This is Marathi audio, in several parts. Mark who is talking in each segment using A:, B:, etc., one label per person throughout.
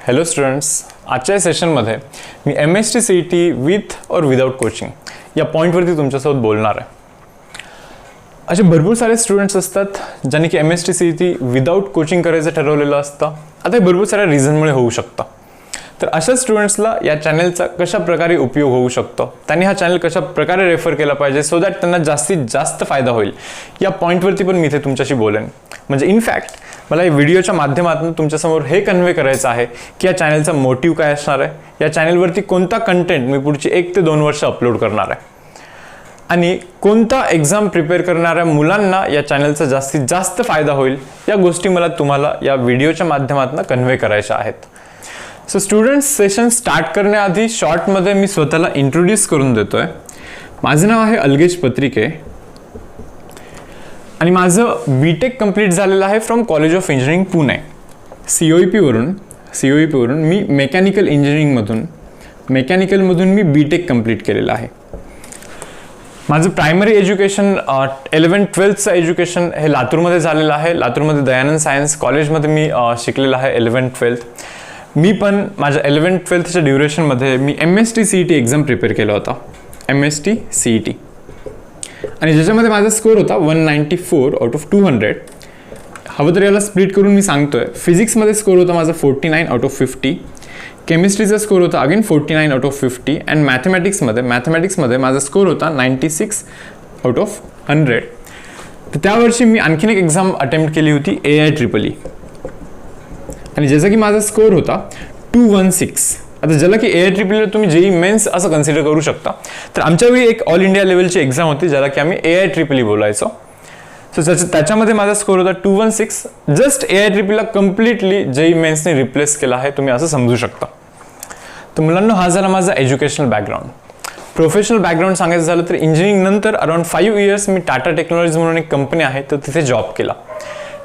A: हॅलो स्टुडंट्स, आजच्या सेशनमध्ये मी MST CET विथ और विदाउट कोचिंग या पॉईंटवरती तुमच्यासोबत बोलणार आहे. असे भरपूर सारे स्टुडंट्स असतात ज्यांनी की MST CET विदाउट कोचिंग करायचं ठरवलेलं असतं. आता हे भरपूर साऱ्या रिझनमुळे होऊ शकतं. तर अशा स्टुडंट्सला या चॅनलचा कशा प्रकारे उपयोग होऊ शकतो, त्यांनी हा चॅनल कशा प्रकारे रेफर केला पाहिजे सो दॅट त्यांना जास्तीत जास्त फायदा होईल, या पॉईंटवरती पण मी इथे तुमच्याशी बोलेन. म्हणजे इनफॅक्ट मला या व्हिडिओच्या माध्यमातून तुमच्यासमोर हे कन्वे करायचं आहे की या चॅनलचा मोटिव्ह काय असणार आहे, या चॅनलवरती कोणता कंटेंट मी पुढची 1 ते 2 वर्ष अपलोड करणार आहे आणि कोणता एक्झाम प्रिपेअर करणाऱ्या मुलांना या चॅनलचा जास्तीत जास्त फायदा होईल, या गोष्टी मला तुम्हाला या व्हिडिओच्या माध्यमातून कन्वे करायच्या आहेत. सो स्टुडंट्स, सेशन स्टार्ट करण्याआधी शॉर्टमध्ये मी स्वतःला इंट्रोड्यूस करून देतोय. माझं नाव आहे अलगेश पत्रिके आणि माझं BTech कंप्लीट झालेलं आहे from college of engineering Pune. COEP वरून मी मेकॅनिकलमधून मी BTech कंप्लीट केलेलं आहे. माझं प्रायमरी एज्युकेशन 11th-12thचं एज्युकेशन हे लातूरमध्ये झालेलं आहे. लातूरमध्ये दयानंद सायन्स कॉलेजमध्ये मी शिकलेलं आहे 11th-12th. मी पण माझ्या 11th-12thच्या ड्युरेशनमध्ये मी MST CET एक्झाम प्रिपेअर केला होता, MST CET, आणि ज्याच्यामध्ये माझा स्कोर होता 194 आउट ऑफ 200. हवं तर याला स्प्लिट करून मी सांगतोय. फिजिक्समध्ये स्कोर होता माझा 49 आउट ऑफ 50, केमिस्ट्रीचा स्कोर होता अगेन 49 आउट ऑफ 50, अँड मॅथमॅटिक्समध्ये माझा स्कोर होता 96 आउट ऑफ 100. तर त्या वर्षी मी आणखीन एक एक्झाम अटेम्प्ट केली होती AIEEE, आणि ज्याचा की माझा स्कोर होता 216. आता ज्याला की AIEEE तुम्ही JEE मेन्स असं कन्सिडर करू शकता. तर आमच्या वेळी एक ऑल इंडिया लेवलची एक्झाम होती ज्याला की आम्ही AIEEE बोलायचो. सो त्याच्यामध्ये माझा स्कोर होता 216. जस्ट AIEEE कम्प्लिटली JEE मेन्सने रिप्लेस केला आहे, तुम्ही असं समजू शकता. तर मुलांना हा झाला माझा एज्युकेशनल बॅकग्राऊंड. प्रोफेशनल बॅकग्राऊंड सांगायचं झालं तर इंजिनिअरिंग नंतर अराउंड 5 इयर्स मी टाटा टेक्नॉलॉजी म्हणून एक कंपनी आहे तर तिथे जॉब केला.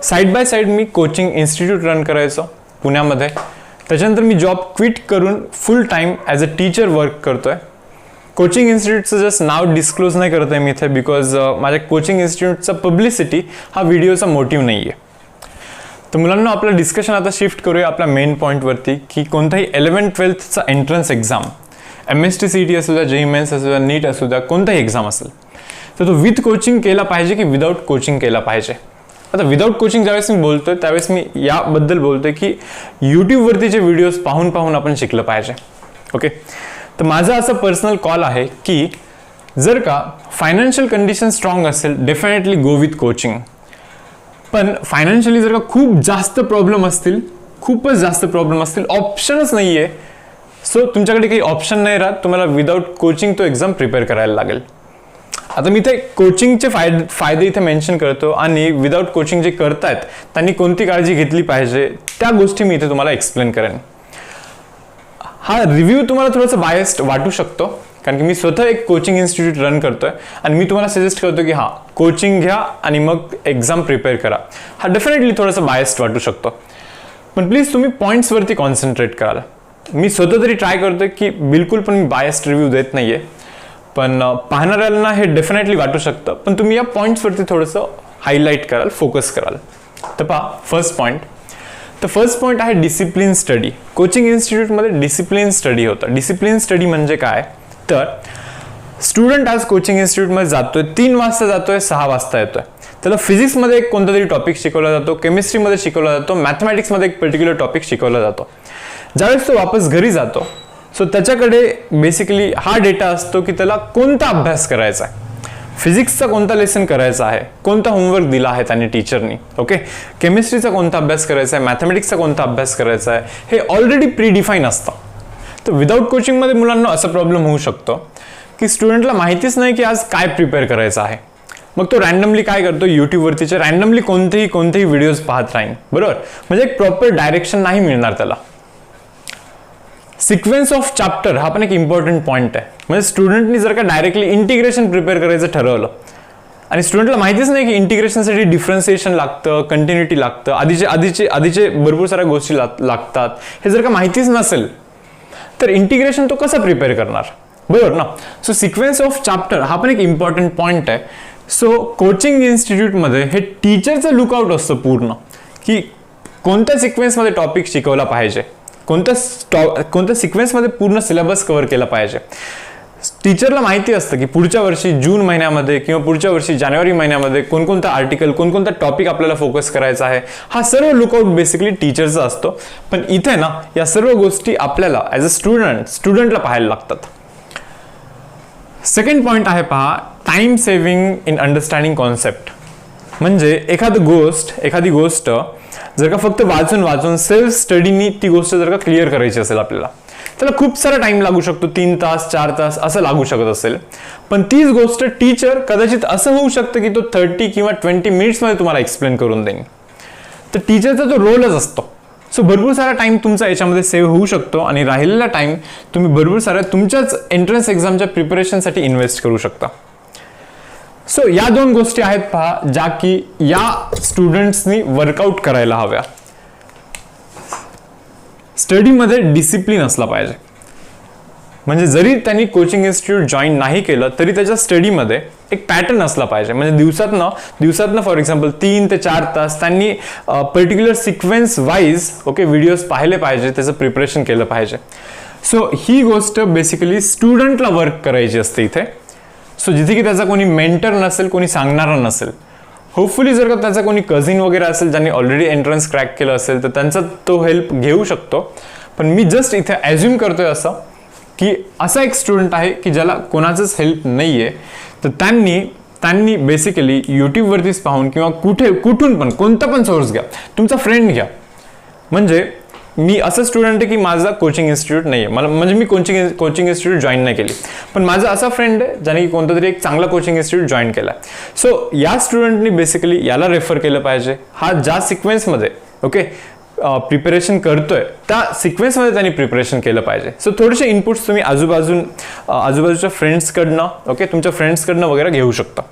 A: Side by side me coaching institute run करायचो पुण्यामध्ये. त्याच्यानंतर मी जॉब क्विट करून फुल time as a teacher work करतोय. कोचिंग इन्स्टिट्यूटचं जस्ट नाव डिस्क्लोज नाही करत आहे मी इथे, बिकॉज माझ्या कोचिंग इन्स्टिट्यूटचा पब्लिसिटी हा व्हिडिओचा मोटिव्ह नाही आहे. तर मुलांना आपलं डिस्कशन आता शिफ्ट करूया आपल्या मेन पॉईंटवरती की कोणताही 11th-12thचा एंट्रन्स एक्झाम, MST CET असू द्या, JEE मेन्स असू द्या, नीट असू द्या, कोणताही एक्झाम असेल तर तो विथ कोचिंग केला पाहिजे की विदाऊट कोचिंग केला पाहिजे. आता विदाऊट कोचिंग ज्यावेळेस मी बोलतोय त्यावेळेस मी याबद्दल बोलतोय की यूट्यूबवरतीचे व्हिडिओज पाहून आपण शिकलं पाहिजे. ओके, तर माझा असा पर्सनल कॉल आहे की जर का फायनान्शियल कंडिशन स्ट्रॉंग असेल डेफिनेटली गो विथ कोचिंग. पण फायनान्शियली जर का खूपच जास्त प्रॉब्लेम असतील, ऑप्शनच नाही आहे, सो तुमच्याकडे काही ऑप्शन नाही राहत, तुम्हाला विदाऊट कोचिंग तो एक्झाम प्रिपेअर करायला लागेल. आता मी इथे कोचिंगचे फायदे इथे मेन्शन करतो आणि विदाऊट कोचिंग जे करतायत त्यांनी कोणती काळजी घेतली पाहिजे त्या गोष्टी मी इथे तुम्हाला एक्सप्लेन करेन. हा रिव्ह्यू तुम्हाला थोडंसं बायस्ड वाटू शकतो कारण की मी स्वतः एक कोचिंग इन्स्टिट्यूट रन करतोय आणि मी तुम्हाला सजेस्ट करतो की कोचिंग घ्या आणि मग एक्झाम प्रिपेअर करा. हा डेफिनेटली थोडंसं बायस्ड वाटू शकतो, पण प्लीज तुम्ही पॉईंट्सवरती कॉन्सन्ट्रेट कराल. मी स्वतः तरी ट्राय करतोय की बिलकुल पण मी बायस्ड रिव्ह्यू देत नाहीये, पण पाहणाऱ्यांना हे डेफिनेटली वाटू शकतं, पण तुम्ही या पॉईंट्सवरती थोडंसं हायलाईट कराल, फोकस कराल. तर पहा, फर्स्ट पॉईंट आहे डिसिप्लिन स्टडी. कोचिंग इन्स्टिट्यूटमध्ये डिसिप्लिन स्टडी होतं. डिसिप्लिन स्टडी म्हणजे काय, तर स्टुडंट आज कोचिंग इन्स्टिट्यूटमध्ये जातोय, 3 वाजता जातोय, 6 वाजता येतोय. त्याला फिजिक्समध्ये एक कोणता तरी टॉपिक शिकवला जातो, केमिस्ट्रीमध्ये शिकवला जातो, मॅथमॅटिक्समध्ये एक पर्टिक्युलर टॉपिक शिकवला जातो. ज्यावेळेस तो वापस घरी जातो सो त्याच्याकडे बेसिकली हा डेटा असतो की त्याला कोणता अभ्यास करायचा आहे, फिजिक्सचा कोणता लेसन करायचा आहे, कोणता होमवर्क दिला आहे त्याने टीचरनी, ओके, केमिस्ट्रीचा कोणता अभ्यास करायचा आहे, मॅथमॅटिक्सचा कोणता अभ्यास करायचा आहे, हे ऑलरेडी प्रीडिफाईन असतं. तर विदाऊट कोचिंगमध्ये मुलांना असा प्रॉब्लेम होऊ शकतो की स्टुडंटला माहितीच नाही की आज काय प्रिपेअर करायचं आहे. मग तो रॅन्डमली काय करतो, यूट्यूबवरतीचे रॅन्डमली कोणतेही व्हिडिओज पाहत राहीन, बरोबर. म्हणजे एक प्रॉपर डायरेक्शन नाही मिळणार त्याला. सिक्वेन्स ऑफ चॅप्टर हा पण एक इम्पॉर्टंट पॉईंट आहे. म्हणजे स्टुडंटनी जर का डायरेक्टली इंटिग्रेशन प्रिपेअर करायचं ठरवलं आणि स्टुडंटला माहितीच नाही की इंटिग्रेशनसाठी डिफरन्सिएशन लागतं, कंटिन्युटी लागतं, आधीचे भरपूर साऱ्या गोष्टी लागतात, हे जर का माहितीच नसेल तर इंटिग्रेशन तो कसा प्रिपेअर करणार, बरोबर ना. सो सिक्वेन्स ऑफ चॅप्टर हा पण एक इम्पॉर्टंट पॉईंट आहे. सो कोचिंग इन्स्टिट्यूटमध्ये हे टीचरचं लुकआउट असतं पूर्ण की कोणत्या सिक्वेन्समध्ये टॉपिक शिकवला पाहिजे, कोणत्या सिक्वेन्समध्ये पूर्ण सिलेबस कव्हर केला पाहिजे. टीचरला माहिती असतं की पुढच्या वर्षी जून महिन्यामध्ये किंवा पुढच्या वर्षी जानेवारी महिन्यामध्ये कोणकोणता आर्टिकल, कोणकोणता टॉपिक आपल्याला फोकस करायचा आहे. हा सर्व लुकआउट बेसिकली टीचरचा असतो. पण इथे ना या सर्व गोष्टी आपल्याला ॲज अ स्टुडंटला पाहायला लागतात. सेकंड पॉईंट आहे पहा, time saving in understanding concept. म्हणजे एखादी गोष्ट जर का फक्त वाचून सेल्फ स्टडीनी ती गोष्ट जर का क्लिअर करायची असेल आपल्याला, त्याला खूप सारा टाइम लागू शकतो, 3 तास 4 तास असं लागू शकत असेल. पण तीच गोष्ट टीचर कदाचित असं होऊ शकतं की तो 30 किंवा 20 मिनिट्समध्ये तुम्हाला एक्सप्लेन करून देईन. तर टीचरचा तो रोलच असतो. सो भरपूर सारा टाइम तुमचा याच्यामध्ये सेव्ह होऊ शकतो आणि राहिलेला टाइम तुम्ही भरपूर साऱ्या तुमच्याच एंट्रन्स एक्झामच्या प्रिपरेशनसाठी इन्व्हेस्ट करू शकता. सो या 2 गोष्टी आहेत पहा, ज्या की या स्टुडंट्सनी वर्कआउट करायला हव्या. स्टडीमध्ये डिसिप्लिन असला पाहिजे. म्हणजे जरी त्यांनी कोचिंग इन्स्टिट्यूट जॉईन नाही केलं तरी त्याच्या स्टडीमध्ये एक पॅटर्न असला पाहिजे. म्हणजे दिवसातनं फॉर एक्झाम्पल 3 ते 4 तास त्यांनी पर्टिक्युलर सिक्वेन्स वाईज व्हिडिओज पाहिले पाहिजे, त्याचं प्रिपरेशन केलं पाहिजे. सो ही गोष्ट बेसिकली स्टुडंटला वर्क करायची असते इथे. सो जिथे की त्याचा कोणी मेंटर नसेल, कोणी सांगणारा नसेल. होपफुली जर का त्याचा कोणी कझिन वगैरे असेल ज्यांनी ऑलरेडी एंट्रन्स क्रॅक केलं असेल तर त्यांचा तो हेल्प घेऊ शकतो. पण मी जस्ट इथे ॲज्युम करतोय असं की असा एक स्टुडंट आहे की ज्याला कोणाचंच हेल्प नाही आहे, तर त्यांनी बेसिकली यूट्यूबवरतीच पाहून किंवा कुठून पण कोणता पण सोर्स घ्या, तुमचा फ्रेंड घ्या. म्हणजे मी असं स्टुडंट आहे की माझा कोचिंग इन्स्टिट्यूट नाही आहे, म्हणजे मी कोचिंग इन्स्टिट्यूट जॉईन नाही केली, पण माझा असा फ्रेंड आहे ज्याने कोणतं तरी एक चांगला कोचिंग इन्स्टिट्यूट जॉईन केला. सो या स्टुडंटनी बेसिकली याला रेफर केलं पाहिजे. हा ज्या सिक्वेन्समध्ये प्रिपरेशन करतोय त्या सिक्वेन्समध्ये त्यांनी प्रिपरेशन केलं पाहिजे. सो थोडेसे इनपुट्स तुम्ही आजूबाजूच्या फ्रेंड्सकडनं तुमच्या फ्रेंड्सकडनं वगैरे घेऊ शकता.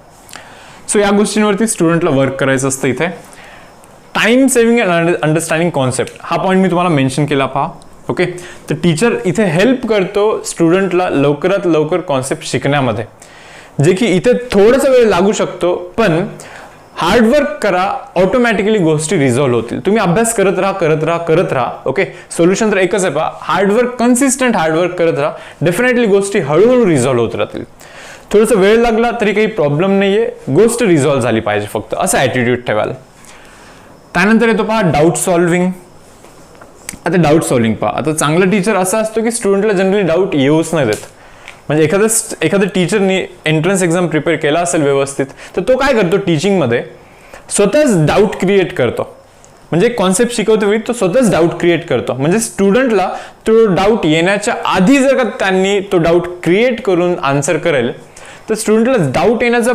A: सो या गोष्टींवरती स्टुडंटला वर्क करायचं असतं इथे. Time saving and understanding concept हा पॉईंट मी तुम्हाला मेन्शन केला पहा. तर टीचर इथे हेल्प करतो स्टुडंटला लवकरात लवकर कॉन्सेप्ट शिकण्यामध्ये, जे की इथे थोडासा वेळ लागू शकतो. पण हार्डवर्क करा, ऑटोमॅटिकली गोष्टी रिझॉल्व्ह होतील. तुम्ही अभ्यास करत राहा. सोल्युशन तर एकच आहे पहा, हार्डवर्क, कन्सिस्टंट हार्डवर्क करत राहा. डेफिनेटली गोष्टी हळूहळू रिझॉल्व्ह होत राहतील. थोडासा वेळ लागला तरी काही प्रॉब्लेम नाहीये, गोष्ट रिझॉल्व्ह झाली पाहिजे फक्त, असं ॲटिट्यूड ठेवाल. त्यानंतर येतो पहा डाऊट सॉल्व्हिंग. आता डाऊट सॉल्व्हिंग पहा, आता चांगला टीचर असा असतो की स्टुडंटला जनरली डाऊट येऊच नाही देत. म्हणजे एखाद्या टीचरनी एंट्रन्स एक्झाम प्रिपेअर केला असेल व्यवस्थित, तर तो काय करतो टीचिंगमध्ये स्वतःच डाऊट क्रिएट करतो. म्हणजे कॉन्सेप्ट शिकवते वेळी तो स्वतःच डाऊट क्रिएट करतो. म्हणजे स्टुडंटला तो डाऊट येण्याच्या आधी जर का त्यांनी तो डाऊट क्रिएट करून आन्सर करेल तर स्टुडंटला डाऊट येण्याचा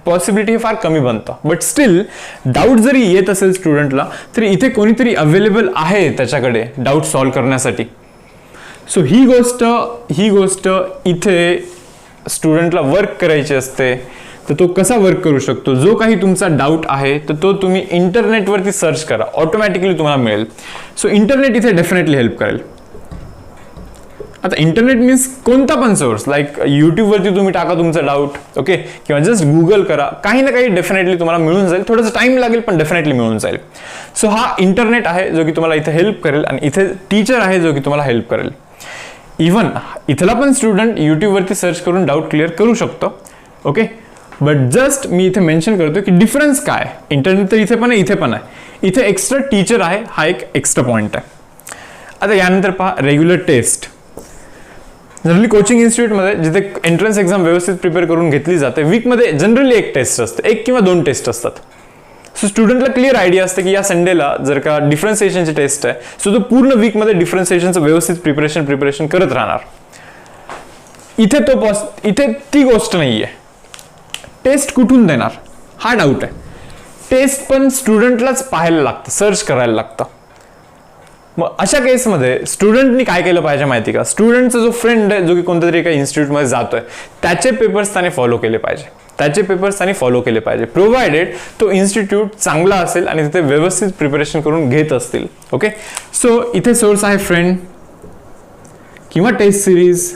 A: पॉसिबिलिटी हे फार कमी बनतं. बट स्टील डाऊट जरी येत असेल स्टुडंटला तरी इथे कोणीतरी अवेलेबल आहे त्याच्याकडे डाऊट सॉल्व्ह करण्यासाठी. सो ही गोष्ट इथे स्टुडंटला वर्क करायची असते. तर तो कसा वर्क करू शकतो, जो काही तुमचा डाऊट आहे तर तो तुम्ही इंटरनेटवरती सर्च करा, ऑटोमॅटिकली तुम्हाला मिळेल. सो इंटरनेट इथे डेफिनेटली हेल्प करेल. आता इंटरनेट मीन्स कोणता पण सोर्स, लाईक यूट्यूबवरती तुम्ही टाका तुमचा डाऊट, किंवा जस्ट गुगल करा, काही ना काही डेफिनेटली तुम्हाला मिळून जाईल. थोडासा टाइम लागेल पण डेफिनेटली मिळून जाईल. सो हा इंटरनेट आहे जो की तुम्हाला इथे हेल्प करेल आणि इथे टीचर आहे जो की तुम्हाला हेल्प करेल. इव्हन इथला पण स्टुडंट यूट्यूबवरती सर्च करून डाऊट क्लिअर करू शकतो. बट जस्ट मी इथे मेन्शन करतो की डिफरन्स काय, इंटरनेट तर इथे पण आहे, इथे पण आहे. इथे एक्स्ट्रा टीचर आहे, हा एक एक्स्ट्रा पॉईंट आहे. आता यानंतर पहा रेग्युलर टेस्ट. जनरली कोचिंग इन्स्टिट्यूटमध्ये जिथे एंट्रन्स एक्झाम व्यवस्थित प्रिपेअर करून घेतली जाते, वीकमध्ये जनरली एक टेस्ट असते, 1 किंवा 2 टेस्ट असतात. सो स्टुडंटला क्लिअर आयडिया असते की या संडेला जर का डिफरन्सिएशनची टेस्ट आहे, सो तो पूर्ण वीकमध्ये डिफरन्सिएशनचं व्यवस्थित प्रिपरेशन करत राहणार. इथे ती गोष्ट नाहीये. टेस्ट कुठून देणार हा डाऊट आहे. टेस्ट पण स्टुडंटलाच पाहायला लागतं, सर्च करायला लागतं. मग अशा केसमध्ये स्टुडंटनी काय केलं पाहिजे माहिती का, स्टुडंटचा जो फ्रेंड आहे जो की कोणत्या तरी एका इन्स्टिट्यूटमध्ये जातोय त्याचे पेपर्स त्याने फॉलो केले पाहिजे. प्रोव्हाइडेड तो इन्स्टिट्यूट चांगला असेल आणि तिथे व्यवस्थित प्रिपरेशन करून घेत असतील. सो इथे सोर्स आहे फ्रेंड किंवा टेस्ट सिरीज.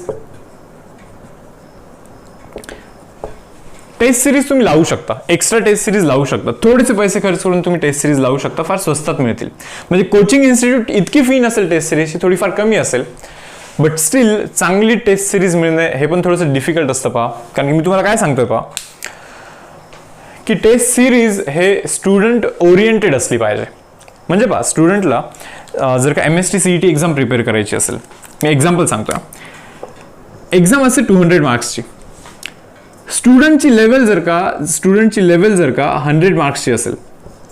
A: टेस्ट सिरीज तुम्ही लावू शकता, एक्स्ट्रा टेस्ट सिरीज लावू शकता, थोडेसे पैसे खर्च करून तुम्ही टेस्ट सिरीज लावू शकता, फार स्वस्तात मिळतील. म्हणजे कोचिंग इन्स्टिट्यूट इतकी फी नसेल टेस्ट सिरीजची, थोडीफार कमी असेल, बट स्टील चांगली टेस्ट सिरीज मिळणे हे पण थोडंसं डिफिकल्ट असतं पहा. कारण की मी तुम्हाला काय सांगतोय पहा, की टेस्ट सिरीज हे स्टुडंट ओरिएंटेड असली पाहिजे. म्हणजे पहा, स्टुडंटला जर का MST CET एक्झाम प्रिपेअर करायची असेल, मी एक्झाम्पल सांगतोय, एक्झाम असेल 200 मार्क्सची, स्टुडंटची लेवल जर का 100 मार्क्सची असेल,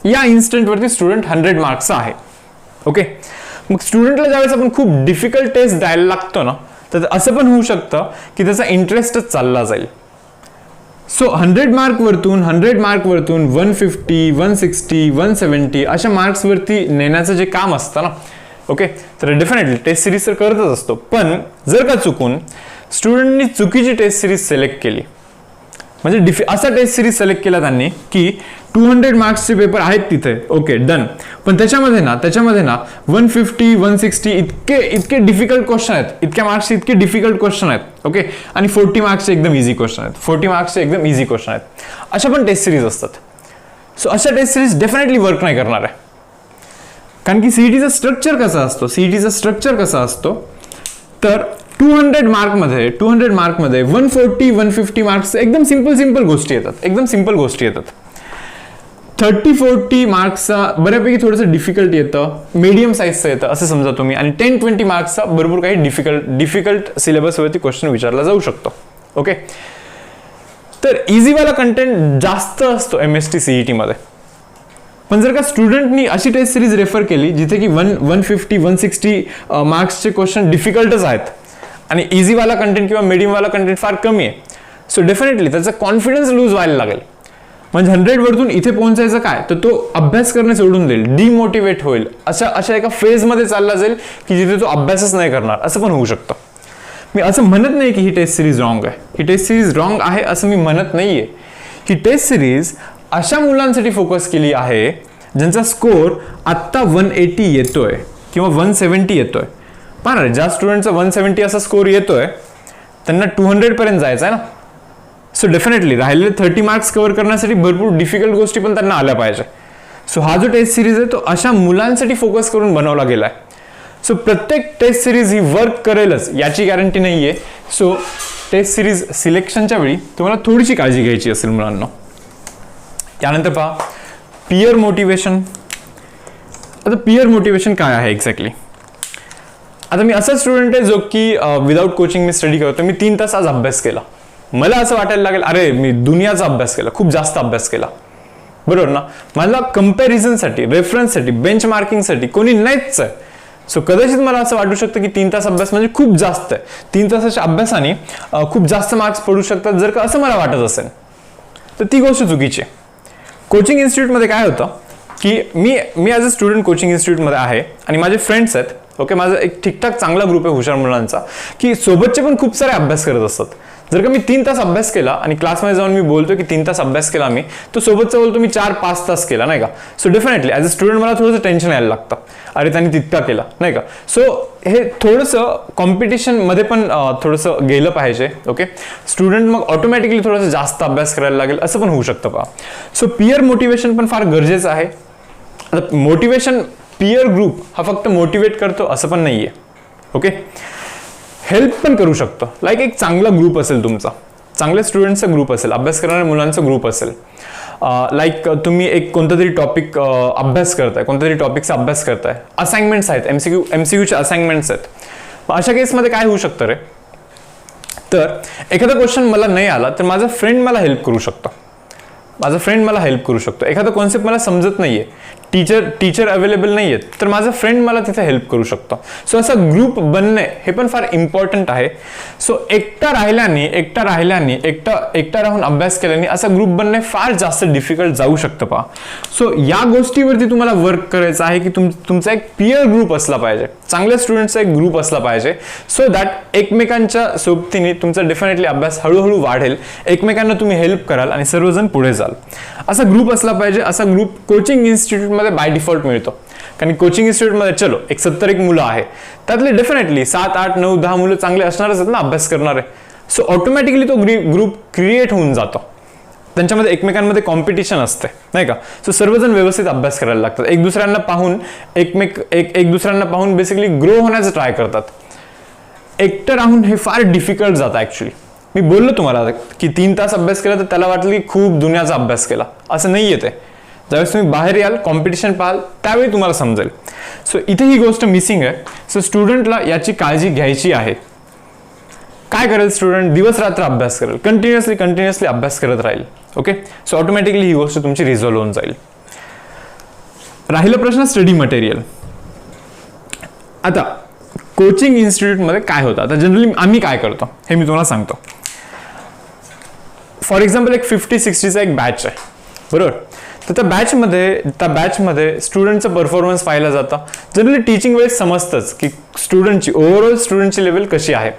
A: या इन्स्टंटवरती स्टुडंट 100 मार्क्सचा आहे. ओके, मग स्टुडंटला ज्यावेळेस आपण खूप डिफिकल्ट टेस्ट द्यायला लागतो ना, तर असं पण होऊ शकतं की त्याचा इंटरेस्टच चालला जाईल. सो 100 मार्कवरतून 150, 160, 170 अशा मार्क्सवरती नेण्याचं जे काम असतं ना, ओके, तर डेफिनेटली टेस्ट सिरीज तर करतच असतो. पण जर का चुकून स्टुडंटनी चुकीची टेस्ट सिरीज सिलेक्ट केली, म्हणजे असा टेस्ट सिरीज सिलेक्ट केला त्यांनी की 200 मार्क्सचे पेपर आहेत तिथे, ओके डन, पण त्याच्यामध्ये ना 150, 160 इतके डिफिकल्ट क्वेश्चन आहेत, इतक्या मार्क्सचे इतके डिफिकल्ट क्वेश्चन आहेत, ओके, आणि 40 मार्क्सचे एकदम इझी क्वेश्चन आहेत, अशा पण टेस्ट सिरीज असतात. सो अशा टेस्ट सिरीज डेफिनेटली वर्क नाही करणार आहे. कारण की सीईटीचा स्ट्रक्चर कसा असतो, तर 200 मार्कमध्ये 140, 150 मार्क्स एकदम सिंपल गोष्टी येतात. 30-40 मार्क्सचा बऱ्यापैकी थोडंसं डिफिकल्ट येतं, मीडियम साईजचं येतं असं समजा तुम्ही, आणि 10-20 मार्क्सचा भरपूर काही डिफिकल्ट सिलेबसवरती क्वेश्चन विचारला जाऊ शकतो. ओके, तर इझीवाला कंटेंट जास्त असतो MST CET मध्ये. पण जर का स्टुडंटनी अशी टेस्ट सिरीज रेफर केली जिथे की 150, 160 मार्क्सचे क्वेश्चन डिफिकल्टच आहेत आणि इझीवाला कंटेंट किंवा मीडियमवाला कंटेंट फार कमी आहे, सो डेफिनेटली त्याचा कॉन्फिडन्स लूज व्हायला लागेल. म्हणजे 100 वरतून इथे पोहोचायचं काय, तर तो अभ्यास करणे सोडून देईल, डिमोटिवेट होईल, अशा एका फेजमध्ये चालला जाईल की जिथे तो अभ्यासच नाही करणार, असं पण होऊ शकतं. मी असं म्हणत नाही की ही टेस्ट सिरीज रॉंग आहे, ही टेस्ट सिरीज रॉंग आहे असं मी म्हणत नाहीये. ही टेस्ट सिरीज अशा मुलांसाठी फोकस केली आहे ज्यांचा स्कोर आत्ता 180 येतोय किंवा 170 येतोय. पहा, ज्या स्टुडंटचा 170 असा स्कोर येतोय त्यांना 200 पर्यंत जायचं आहे ना. सो डेफिनेटली राहिलेले 30 मार्क्स कव्हर करण्यासाठी भरपूर डिफिकल्ट गोष्टी पण त्यांना आल्या पाहिजे. सो हा जो टेस्ट सिरीज आहे तो अशा मुलांसाठी फोकस करून बनवला गेला आहे. सो प्रत्येक टेस्ट सिरीज ही वर्क करेलच याची गॅरंटी नाहीये. सो टेस्ट सिरीज सिलेक्शनच्या वेळी तुम्हाला थोडीशी काळजी घ्यायची असेल मुलांना. यानंतर पहा पियर मोटिवेशन. आता पियर मोटिवेशन काय आहे एक्झॅक्टली. आता मी असा स्टुडंट आहे जो की विदाउट कोचिंग मी स्टडी करतो. मी 3 तास आज अभ्यास केला. मला असं वाटायला लागेल अरे मी दुनियाचा अभ्यास केला, खूप जास्त अभ्यास केला, बरोबर ना. मला कंपॅरिझनसाठी, रेफरन्ससाठी, बेंच मार्किंगसाठी कोणी नाहीच आहे. सो कदाचित मला असं वाटू शकतं की 3 तास अभ्यास म्हणजे खूप जास्त आहे. 3 तासाच्या अभ्यासाने खूप जास्त मार्क्स पडू शकतात. जर का असं मला वाटत असेल तर ती गोष्ट चुकीची आहे. कोचिंग इन्स्टिट्यूटमध्ये काय होतं की मी ॲज अ स्टुडंट कोचिंग इन्स्टिट्यूटमध्ये आहे आणि माझे फ्रेंड्स आहेत. ओके, माझा एक ठीकठाक चांगला ग्रुप आहे हुशार मुलांचा की सोबतचे पण खूप सारे अभ्यास करत असतात. जर का मी 3 तास अभ्यास केला आणि क्लासमध्ये जाऊन मी बोलतो की 3 तास अभ्यास केला मी, तो सोबतचा बोलतो मी 4-5 तास केला, नाही का. So definitely as a student मला थोडंसं टेन्शन यायला लागतं, अरे त्यांनी तितका केला, नाही का. सो हे थोडंसं कॉम्पिटिशनमध्ये पण थोडंसं गेलं पाहिजे. ओके, स्टुडंट मग ऑटोमॅटिकली थोडंसं जास्त अभ्यास करायला लागेल असं पण होऊ शकतं पहा. सो पियर मोटिवेशन पण फार गरजेचं आहे. आता मोटिवेशन पियर ग्रुप हा फक्त मोटिवेट करतो असं पण नाहीये. ओके, हेल्प पण करू शकतो. लाईक एक चांगला ग्रुप असेल तुमचा, चांगल्या स्टुडंटचा ग्रुप असेल, अभ्यास करणाऱ्या मुलांचा ग्रुप असेल. लाईक तुम्ही एक कोणता तरी टॉपिक अभ्यास करताय, कोणत्या तरी टॉपिकचा अभ्यास करताय, असाइनमेंट्स आहेत, MCQचे असाइनमेंट्स आहेत. अशा केसमध्ये काय होऊ शकतं रे, तर एखादा क्वेश्चन मला नाही आला तर माझा फ्रेंड मला हेल्प करू शकतो. एखादा कॉन्सेप्ट मला समजत नाहीये, टीचर अवेलेबल नाहीये, तर माझा फ्रेंड मला तिथे हेल्प करू शकतो. सो असा ग्रुप बनणे हे पण फार इम्पॉर्टंट आहे. सो एकटा राहून अभ्यास केल्याने असा ग्रुप बनणे फार जास्त डिफिकल्ट जाऊ शकतं पहा. सो या गोष्टीवरती तुम्हाला वर्क करायचं आहे की तुमचा एक पियर ग्रुप असला पाहिजे, चांगल्या स्टुडंटचा एक ग्रुप असला पाहिजे. सो दॅट एकमेकांच्या सोबतीने तुमचा डेफिनेटली अभ्यास हळूहळू वाढेल, एकमेकांना तुम्ही हेल्प कराल आणि सर्वजण पुढे जाल. असा ग्रुप असला पाहिजे. असा ग्रुप कोचिंग इन्स्टिट्यूटमध्ये बाय डिफॉल्ट मिळतो. कारण कोचिंग इन्स्टिट्यूटमध्ये चलो एक 70 मुलं आहे, त्यातले डेफिनेटली 7, 8, 9, 10 मुलं चांगले असणारच आहेत ना अभ्यास करणारे. सो ऑटोमॅटिकली तो ग्रुप क्रिएट होऊन जातो. त्यांच्यामध्ये एकमेकांमध्ये कॉम्पिटिशन असते नाही का. सो सर्वजण व्यवस्थित अभ्यास करायला लागतात, एक दुसऱ्यांना पाहून बेसिकली ग्रो होण्याचा ट्राय करतात. एकटं राहून हे फार डिफिकल्ट जातं ॲक्च्युली. मी बोललो तुम्हाला की 3 तास अभ्यास केला तर त्याला वाटलं की खूप दुनियाचा अभ्यास केला, असं नाही येते. ज्यावेळेस तुम्ही बाहेर याल, कॉम्पिटिशन पाहाल, त्यावेळी तुम्हाला समजेल. सो इथे ही गोष्ट मिसिंग आहे. सो स्टुडंटला याची काळजी घ्यायची आहे. काय करेल स्टुडंट? दिवस रात्र अभ्यास करेल, कंटिन्युअसली अभ्यास करत राहील. ओके, सो ऑटोमॅटिकली ही गोष्ट तुमची रिझॉल्व्ह होऊन जाईल. राहिला प्रश्न स्टडी मटेरियल. आता कोचिंग इन्स्टिट्यूटमध्ये काय होतं? आता जनरली आम्ही काय करतो हे मी तुम्हाला सांगतो. फॉर एक्झाम्पल एक 50-60चा एक बॅच आहे, बरोबर. तर त्या बॅचमध्ये स्टुडंटचं परफॉर्मन्स पाहिलं जातं. जनरली टीचिंग वेळेस समजतंच की ओव्हरऑल स्टुडंटची लेवल कशी आहे.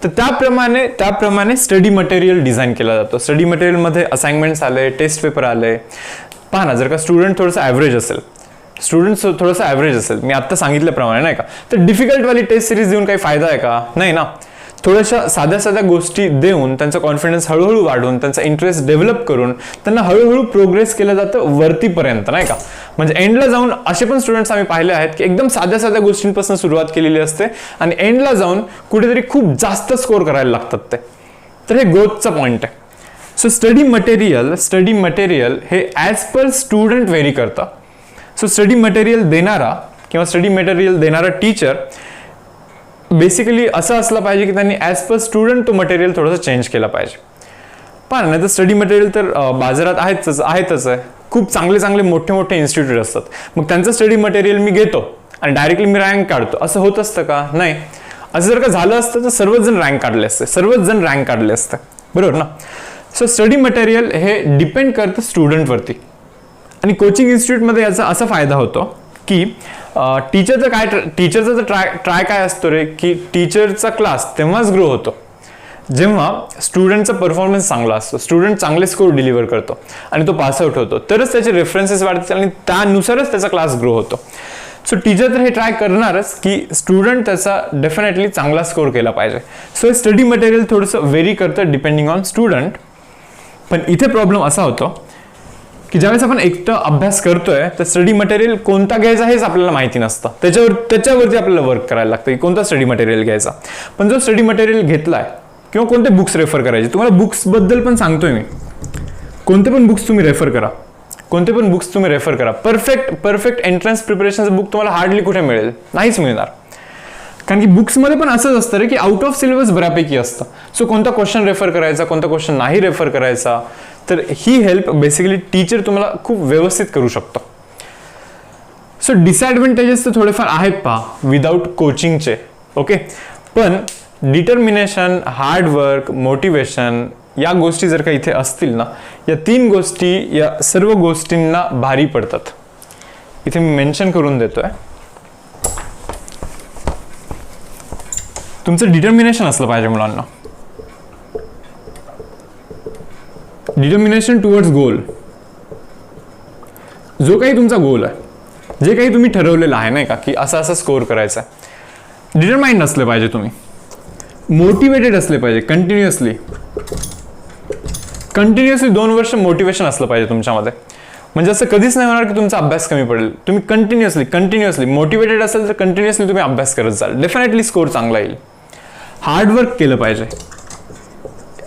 A: तर त्याप्रमाणे स्टडी मटेरियल डिझाईन केला जातो. स्टडी मटेरियलमध्ये असाइनमेंट्स आले, टेस्ट पेपर आले. पहा ना, जर का स्टुडंट थोडंसं ॲव्हरेज असेल, मी आत्ता सांगितल्याप्रमाणे नाही का, तर डिफिकल्टवाली टेस्ट सिरीज देऊन काही फायदा आहे का? नाही ना. थोड्याशा साध्या गोष्टी देऊन त्यांचा कॉन्फिडन्स हळूहळू वाढून, त्यांचा इंटरेस्ट डेव्हलप करून त्यांना हळूहळू प्रोग्रेस केलं जातं वरतीपर्यंत नाही का. म्हणजे एंडला जाऊन असे पण स्टुडंट्स आम्ही पाहिले आहेत की एकदम साध्या गोष्टींपासून सुरुवात केलेली असते आणि एंडला जाऊन कुठेतरी खूप जास्त स्कोर करायला लागतात ते. तर हे ग्रोथचा पॉईंट आहे. सो स्टडी मटेरियल हे ॲज पर स्टुडंट व्हेरी करतं. सो स्टडी मटेरियल देणारा टीचर बेसिकली असं असलं पाहिजे की त्यांनी ॲज पर स्टुडंट तो मटेरियल थोडंसं चेंज केला पाहिजे. पण नाही तर स्टडी मटेरियल तर बाजारात आहेतच आहे. खूप चांगले मोठे इन्स्टिट्यूट असतात. मग त्यांचं स्टडी मटेरियल मी घेतो आणि डायरेक्टली मी रँक काढतो, असं होत असतं का? नाही. असं जर का झालं असतं तर सर्वच जण रँक काढले असते, बरोबर ना. सो स्टडी मटेरियल हे डिपेंड करतं स्टुडंटवरती. आणि कोचिंग इन्स्टिट्यूटमध्ये याचा असा फायदा होतो की टीचरचा ट्राय काय असतो रे, की टीचरचा क्लास तेव्हाच ग्रो होतो जेव्हा स्टुडंटचा परफॉर्मन्स चांगला असतो, स्टुडंट चांगले स्कोर डिलिव्हर करतो आणि तो पासआउट होतो, तरच त्याचे रेफरन्सेस वाढतात आणि त्यानुसारच त्याचा क्लास ग्रो होतो. सो टीचर तर हे ट्राय करणारच की स्टुडंट त्याचा डेफिनेटली चांगला स्कोर केला पाहिजे. सो हे स्टडी मटेरियल थोडंसं व्हेरी करतं डिपेंडिंग ऑन स्टुडंट. पण इथे प्रॉब्लेम असा होतो की ज्यावेळेस आपण एकटं अभ्यास करतोय तर स्टडी मटेरियल कोणता घ्यायचा हेच आपल्याला माहिती नसतं. त्याच्यावरती आपल्याला वर्क करायला लागतं की कोणता स्टडी मटेरियल घ्यायचा. पण जो स्टडी मटेरियल घेतलाय किंवा कोणते बुक्स रेफर करायचे, तुम्हाला बुक्सबद्दल पण सांगतोय मी. कोणते पण बुक्स तुम्ही रेफर करा. परफेक्ट एंट्रन्स प्रिपरेशनचं बुक तुम्हाला हार्डली कुठे मिळेल? नाहीच मिळणार. कारण की बुक्समध्ये पण असंच असतं रे की आउट ऑफ सिलेबस बऱ्यापैकी असतं. सो कोणता क्वेश्चन रेफर करायचा, कोणता क्वेश्चन नाही रेफर करायचा, तर ही हेल्प बेसिकली टीचर तुम्हाला खूप व्यवस्थित करू शकतो. सो डिसएडव्हान्टेजेस तर थोडेफार आहेत पहा विदाउट कोचिंगचे. ओके, पण डिटर्मिनेशन, हार्डवर्क, मोटिवेशन या गोष्टी जर का इथे असतील ना, या 3 गोष्टी या सर्व गोष्टींना भारी पडतात. इथे मी मेन्शन करून देतोय. तुमचं डिटर्मिनेशन असलं पाहिजे मुलांना. डिटर्मिनेशन टुवर्ड्स गोल. जो काही तुमचा गोल आहे, जे काही तुम्ही ठरवलेलं आहे नाही का की असं स्कोर करायचं आहे, डिटरमाइंड असले पाहिजे तुम्ही. मोटिवेटेड असले पाहिजे. कंटिन्युअसली 2 वर्ष मोटिवेशन असलं पाहिजे तुमच्यामध्ये. म्हणजे असं कधीच नाही होणार की तुमचा अभ्यास कमी पडेल. तुम्ही कंटिन्युअसली मोटिवेटेड असेल तर कंटिन्युअसली तुम्ही अभ्यास करत जाल, डेफिनेटली स्कोर चांगला येईल. हार्डवर्क केलं पाहिजे.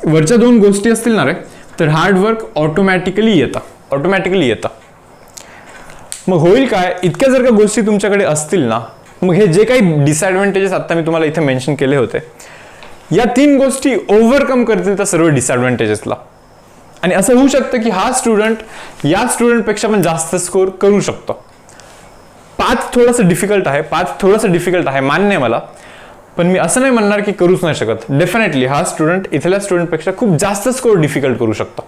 A: वरच्या 2 गोष्टी असतील ना रे, तर हार्डवर्क ऑटोमॅटिकली येतं. मग होईल काय, इतक्या जर का गोष्टी तुमच्याकडे असतील ना, मग हे जे काही डिसएडव्हान्टेजेस आता मी तुम्हाला इथे मेन्शन केले होते, या 3 गोष्टी ओव्हरकम करतील त्या सर्व डिसएडव्हान्टेजेसला. आणि असं होऊ शकतं की हा स्टुडंट या स्टुडंटपेक्षा पण जास्त स्कोर करू शकतो. पाथ थोडंसं डिफिकल्ट आहे मान्य मला, पण मी असं नाही म्हणणार की करूच नाही शकत. डेफिनेटली हा स्टुडंट इथल्या स्टुडंटपेक्षा खूप जास्त स्कोर डिफिकल्ट करू शकतो.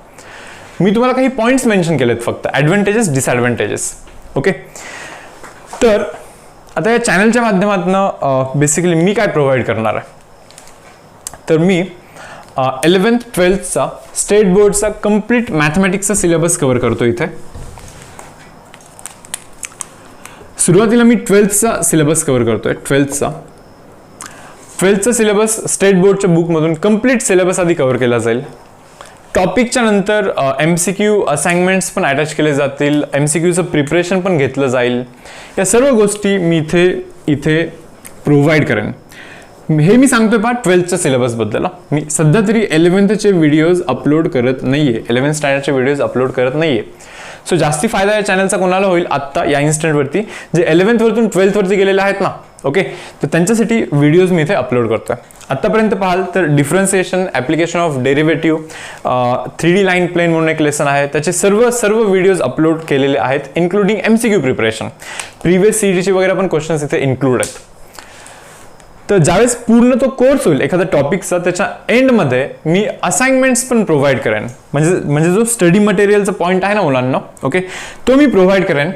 A: मी तुम्हाला काही पॉईंट्स मेन्शन केलेत फक्त, ॲडव्हान्टेजेस, डिसएडव्हान्टेजेस. ओके, तर आता या चॅनलच्या माध्यमातून बेसिकली मी काय प्रोव्हाइड करणार आहे, तर मी 11th 12thचा state बोर्डचा complete मॅथमॅटिक्सचा syllabus cover करतो इथे. सुरुवातीला मी 12thचा सिलेबस कव्हर करतोय. 12thचा सिलेबस स्टेट बोर्डच्या बुकमधून कम्प्लीट सिलेबस आधी कव्हर केला जाईल. टॉपिकच्या नंतर MCQ असाइनमेंट्स पण अटॅच केले जातील, MCQचं प्रिपरेशन पण घेतलं जाईल. या सर्व गोष्टी मी इथे प्रोव्हाइड करेन. हे मी सांगतोय पहा 12thच्या सिलेबसबद्दल. मी सध्या तरी 11thचे व्हिडिओज अपलोड करत नाहीये, 11th स्टँडर्डचे व्हिडिओज अपलोड करत नाहीये. सो जास्ती फायदा या चॅनलचा कोणाला होईल आत्ता या इन्स्टंटवरती, जे 11th वरतून 12th वरती गेलेले आहेत ना, ओके, तर त्यांच्यासाठी व्हिडिओज मी इथे अपलोड करतोय. आत्तापर्यंत पाहाल तर differentiation, application of derivative, 3D line plane म्हणून एक लेसन आहे, त्याचे सर्व व्हिडिओज अपलोड केलेले आहेत, इन्क्लुडिंग MCQ प्रिपरेशन. प्रिव्हियस CETचे वगैरे पण क्वेश्चन्स इथे इन्क्लूड आहेत. तर ज्यावेळेस पूर्ण तो कोर्स होईल एखाद्या टॉपिकचा, त्याच्या एंडमध्ये मी असाइनमेंट्स पण प्रोव्हाइड करेन. म्हणजे जो स्टडी मटेरियलचा पॉईंट आहे ना मुलांना, ओके, तो मी प्रोव्हाइड करेन.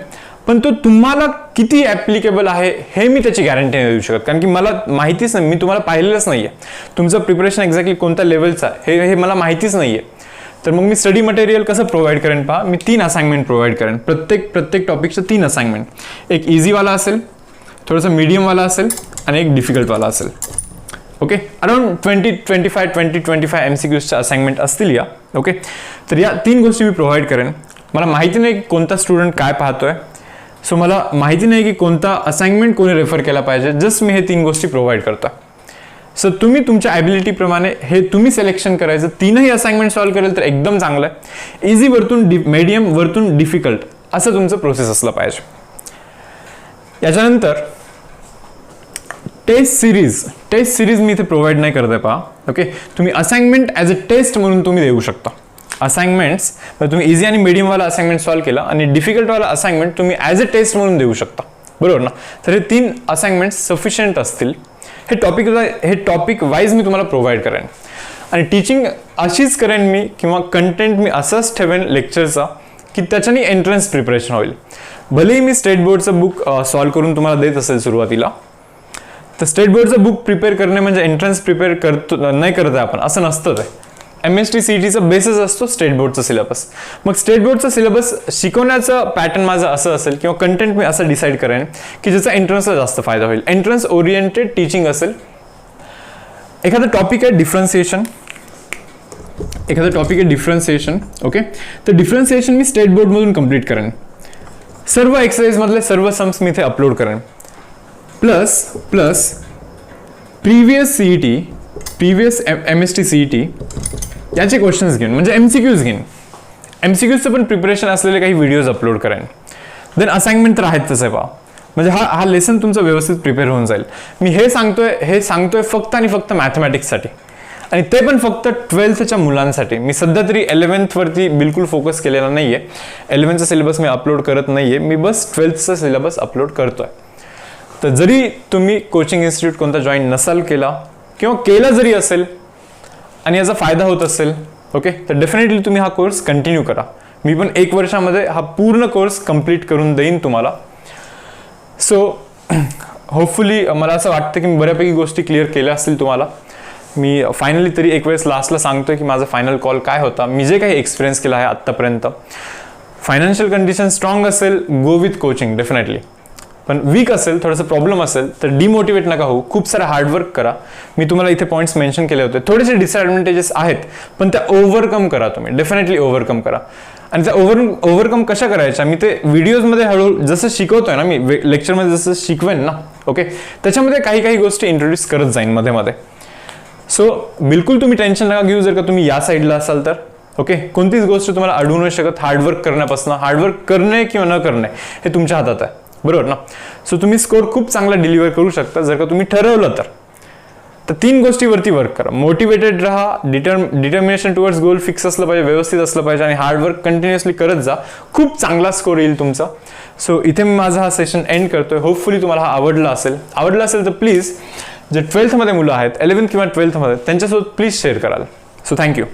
A: पण तो तुम्हाला किती ॲप्लिकेबल आहे हे मी त्याची गॅरंटी नाही देऊ शकत, कारण की मला माहितीच नाही, मी तुम्हाला पाहिलेलंच नाही आहे. तुमचं प्रिपरेशन एक्झॅक्टली कोणत्या लेवलचं आहे हे मला माहितीच नाही आहे. तर मग मी स्टडी मटेरियल कसं प्रोव्हाइड करेन पहा, मी 3 असाइनमेंट प्रोव्हाइड करेन. प्रत्येक टॉपिकचं 3 असाइनमेंट. एक इझीवाला असेल, थोडंसं मीडियमवाला असेल आणि एक डिफिकल्टवाला असेल. ओके, अराउंड 20-25 MCQच्या असाइनमेंट असतील या. ओके, तर या 3 गोष्टी मी प्रोव्हाइड करेन. मला माहिती नाही की कोणता स्टुडंट काय पाहतोय, सो मला माहिती नाही की कोणता असाइनमेंट कोणी रेफर केला पाहिजे. जस्ट मी हे 3 गोष्टी प्रोव्हाइड करतो. सो तुम्ही तुमच्या ॲबिलिटीप्रमाणे हे तुम्ही सिलेक्शन करायचं. 3ही असाइनमेंट सॉल्व्ह करेल तर एकदम चांगलं आहे. इझी वरतून मीडियम वरतून डिफिकल्ट असं तुमचं प्रोसेस असलं पाहिजे. याच्यानंतर टेस्ट सिरीज मी इथे प्रोव्हाइड नाही करत आहे पहा. ओके, तुम्ही असाइनमेंट ॲज अ टेस्ट म्हणून तुम्ही देऊ शकता. असाइनमेंट्स तुम्ही इझी आणि मीडियमवाला असाइनमेंट सॉल्व्ह केला आणि डिफिकल्टवाला असाइनमेंट तुम्ही ॲज अ टेस्ट म्हणून देऊ शकता, बरोबर ना. तर हे 3 असाइनमेंट सफिशियंट असतील. हे टॉपिक वाईज मी तुम्हाला प्रोव्हाइड करेन. आणि टीचिंग अशीच करेन मी, किंवा कंटेंट मी असंच ठेवेन लेक्चरचा की त्याच्याने एंट्रन्स प्रिपरेशन होईल. भलेही मी स्टेट बोर्डचं बुक सॉल्व्ह करून तुम्हाला देत असेल सुरुवातीला, तर स्टेट बोर्डचं बुक प्रिपेअर करणे म्हणजे एंट्रन्स प्रिपेअर नाही करत आहे आपण, असं नसतं. ते MST CETचा बेसिस असतो स्टेट बोर्डचा सिलेबस. मग स्टेट बोर्डचा सिलेबस शिकवण्याचं पॅटर्न माझं असं असेल, किंवा कंटेंट मी असं डिसाईड करेन की ज्याचा एंट्रन्सला जास्त फायदा होईल. एंट्रन्स ओरिएंटेड टीचिंग असेल. एखादा टॉपिक आहे डिफरन्सिएशन, ओके, तर डिफरन्सिएशन मी स्टेट बोर्डमधून कंप्लीट करेन. सर्व एक्सरसाइजमधले सर्व सम्स मी इथे अपलोड करेन. प्लस प्रिव्हियस MST CET याचे क्वेश्चन्स घेऊन, म्हणजे MCQs घेईन. MCQचं पण प्रिपरेशन असलेले काही व्हिडिओज अपलोड करेन. देन असाइनमेंट तर आहेत तसं पहा. म्हणजे हा लेसन तुमचं व्यवस्थित प्रिपेअर होऊन जाईल. मी हे सांगतोय फक्त आणि फक्त मॅथमॅटिक्ससाठी, आणि ते पण फक्त 12thच्या मुलांसाठी. मी सध्या तरी 11th वरती बिलकुल फोकस केलेला नाहीये. 11thचा सिलेबस मी अपलोड करत नाहीये, मी बस 12thचा सिलेबस अपलोड करतोय. तर जरी तुम्ही कोचिंग इन्स्टिट्यूट कोणता जॉईन नसाल केला, किंवा केला जरी असेल आणि याचा फायदा होत असेल, ओके, तर डेफिनेटली तुम्ही हा कोर्स कंटिन्यू करा. मी पण 1 वर्षामध्ये हा पूर्ण कोर्स कंप्लीट करून देईन तुम्हाला. सो होपफुली मला असं वाटतं की मी बऱ्यापैकी गोष्टी क्लिअर केल्या असतील तुम्हाला. मी फायनली तरी एक वेळेस लास्टला सांगतोय की माझा फायनल कॉल काय होता. मी जे काही एक्सपिरियन्स केला आहे आत्तापर्यंत, फायनान्शियल कंडिशन स्ट्रॉंग असेल, गो विथ कोचिंग डेफिनेटली. पण वीक असेल, थोडंसं प्रॉब्लेम असेल तर डिमोटिवेट नका होऊ, खूप सारा हार्डवर्क करा. मी तुम्हाला इथे पॉईंट्स मेन्शन केले होते. थोडेसे डिसएडव्हान्टेजेस आहेत, पण त्या ओव्हरकम करा तुम्ही, डेफिनेटली ओव्हरकम करा. आणि त्या ओव्हरकम कशा करायच्या मी ते व्हिडिओजमध्ये हळूहळू जसं शिकवतोय ना, मी लेक्चरमध्ये जसं शिकवेन ना, ओके, त्याच्यामध्ये काही गोष्टी इंट्रोड्यूस करत जाईन मध्ये. सो बिलकुल तुम्ही टेन्शन नका घेऊ जर का तुम्ही या साईडला असाल तर. ओके, कोणतीच गोष्ट तुम्हाला अडवू नाही शकत. हार्डवर्क करण्यापासून, हार्डवर्क करणे किंवा न करणे हे तुमच्या हातात आहे, बरोबर ना. सो तुम्ही स्कोर खूप चांगला डिलिव्हर करू शकता जर का तुम्ही ठरवलं तर. 3 गोष्टीवरती वर्क करा. मोटिवेटेड राहा, डिटर्मिनेशन टुवर्ड्स गोल फिक्स असलं पाहिजे, व्यवस्थित असलं पाहिजे, आणि हार्डवर्क कंटिन्युअसली करत जा. खूप चांगला स्कोर येईल तुमचा. सो इथे मी माझा हा सेशन एंड करतोय. होपफुली तुम्हाला हा आवडला असेल तर प्लीज जे 12th मध्ये मुलं आहेत, 11th किंवा 12th मध्ये, त्यांच्यासोबत प्लीज शेअर कराल. So thank you.